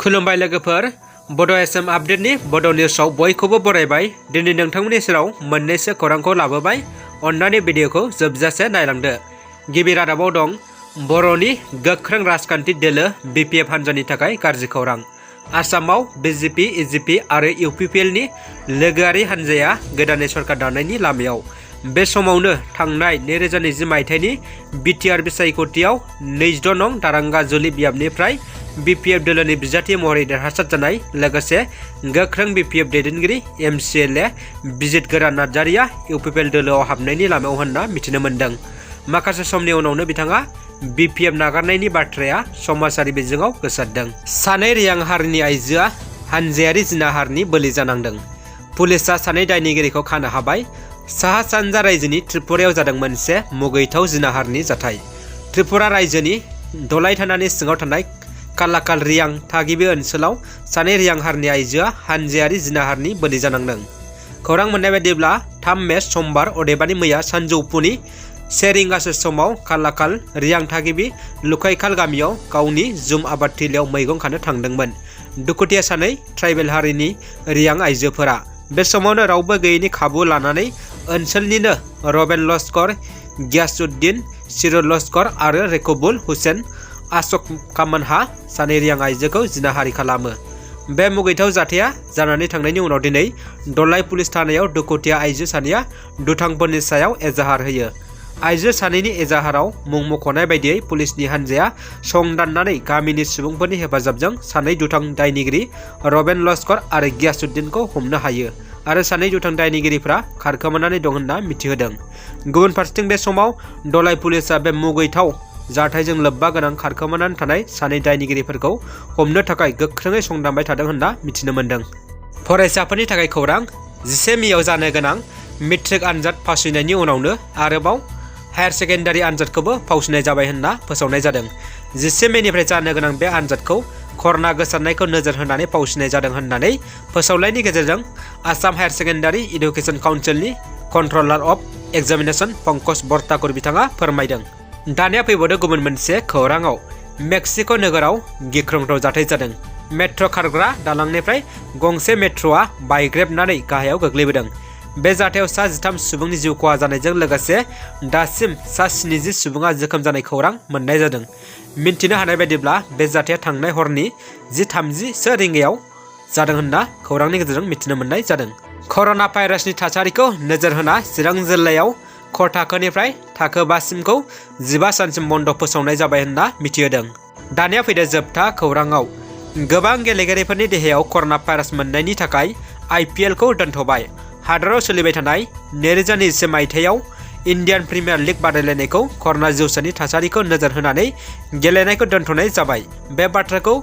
खुलुमबाय लोगोफोर बड' एसएम आपडेटनि बड' निउसाव बयखौबो बरायबाय। दिनै नोंथांमोननि सेराव मोननैसो खौरांखौ लाबोबाय। अन्नानै भिडिअखौ जोबजासे नायलांदो। गिबि रादाबाव दं बर'नि गोख्रों राजखान्थि दोलो बिपिएफ हान्जानि थाखाय गाज्रि खौरां। आसामाव बिजेपि इजिपि आरो इउपिपिएलनि लोगोआरि हान्जाया गोदानै सरकार दानायनि लामायाव। बे समावनो थांनाय 2020 मायथाइनि बिटिआर बिसायख'थियाव 22 नं दारांगा जुलि बियाबनिफ्राय बिपिएफ दोलोनि बिजाथि महरै देरहासार जानाय लोगोसे गोख्रों बिपिएफ दैदेनगिरि एमसिएलए बिजित गोरान नार्जारिया इउपिपिएल दोलोआव हाबनायनि लामायाव होनना मिथिनो मोन्दों। माखासे समनि उनावनो बिथाङा बिपिएफ नागारनायनि बाथ्राया समाजारि बिजोङाव गोसारदों। सानै रियां हारिनि आइजोआ हानजायारि जिनाहारनि बोलि जानांदों। पुलिसआ सानै दायनिगिरिखौ खानो हाबाय। साहा सानजा रायजोनि त्रिपुरायाव जादों मोनसे मुगैथाव जिनाहारनि जाथाय। त्रिपुरा रायजोनि दलाइथानानि सिङाव थानाय कालाकाल रियां थागिबि ओनसोलाव सानै रियां हारिनि आइजोआ हानजायारि जिनाहारनि बोलि जानांदों। खौरां मोननाय बायदिब्ला 3 मे समबार अदेबानि मैया सानजौफुनि 1 रिंगासो समाव कालाकाल रियां थागिबि लुकाइखाल गामियाव गावनि जुम आबाद थिलियाव मैगं खानो थांदोंमोन। दुखुथिया सानै ट्राइबेल हारिनि रियां आइजोफोरा बे समावनो रावबो गैयैनि खाबु लानानै ओनसोलनिनो रबेन लस्कर, गियासुद्दिन, सिरुल लस्कर आरो रेकबुल हुसेन आशक कामोनहा सानै रियां आइजोखौ जिनाहारि खालामो। बे मुगैथाव जाथाया जानानै थांनायनि उनाव दिनै दलाइ पुलिस थानायाव दुखुथिया आइजो सानैया दुथांफोरनि सायाव एजाहार होयो। आइजो सानैनि एजाहाराव मुं मख'नाय बायदियै पुलिसनि हान्जाया संदाननानै गामिनि सुबुंफोरनि हेफाजाबजों सानै दुथां दायनिगिरि रबेन लस्कर आरो गियासुद्दिनखौ हमनो हायो आरो सानै दुथां दायनिगिरिफ्रा खारखोमानानै दं होनना मिथिहोदों। गुबुन फारसेथिं बे समाव दलाइ पुलिसआ बे मुगैथाव जाथायजों लोब्बा गोनां खारखोमानानै थानाय सानै दायनिगिरिफोरखौ हमनो थाखाय गोख्रोङै संदानबाय थादों होनना मिथिनो मोन्दों। फरायसाफोरनि थाखाय खौरां 11 मेआव जानो गोनां मेट्रिक आनजाद फावसयनायनि उनावनो आरोबाव हायार सेकेन्डारि आनजादखौबो फावसयनाय जाबाय होनना फोसावनाय जादों। 11 मेनिफ्राय जानो गोनां बे आनजादखौ कर'ना गोसारनायखौ नोजोर होनानै फावसयनाय जादों होननानै फोसावनायनि गेजेरजों आसाम हायार सेकेन्डारि इडुकेसन काउन्सिलनि controller of examination Pankaj Borthakur बिथाङा फोरमायदों। दानिया फैबावदों गुबुन मोनसे खौराङाव मेक्सिक' नोगोराव गिख्रंथाव जाथाय जादों। मेट्र' खारग्रा दालांनिफ्राय गंसे मेट्र'आ बायग्रेबनानै गाहायाव गोग्लैबोदों। बे जाथायाव सा 13 सुबुंनि जिउ खहा जानायजों लोगोसे दासिम सा 70 सुबुङा जोखोम जानाय खौरां मोननाय जादों। मिन्थिनो हानाय बायदिब्ला बे जाथाया थांनाय हरनि 10:30 रिंगायाव जादों होनना खौरांनि गेजेरजों मिथिनो मोननाय जादों। कर'ना भाइरासनि थासारिखौ नोजोर होना चिरां जिल्लायाव क थाखोनिफ्राय थाखो 5 सिमखौ 15 सानसिम बन्द' फोसावनाय जाबाय होनना मिथिहोदों। दानिया फैदो जोबथा खौराङाव गोबां गेलेगिरिफोरनि देहायाव कर'ना भाइरास मोननायनि थाखाय आइपिएलखौ दोनथ'बाय। हादराव सोलिबाय थानाय 2021 मायथाइयाव इन्डियान प्रिमियार लिग बादायलायनायखौ कर'ना जिउसानि थासारिखौ नोजोर होनानै गेलेनायखौ दोनथ'नाय जाबाय। बे बाथ्राखौ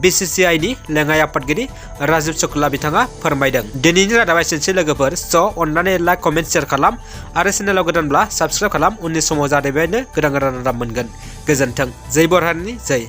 बिसिसिआइनि लेङाइ आफादगिरि राजीव शुक्ला बिथाङा फोरमायदों। दिनैनि रादाबा एसेनोसै लोगोफोर। अन्नानै लाइक कमेन्ट शेयार खालाम आरो चेनेलाव गोदानब्ला साबस्क्राइब खालाम। उननि समाव जाहाथे बेबायदिनो गोदान रादाब मोनगोन। गोजोन्थों। जै बर' हारिनि जै।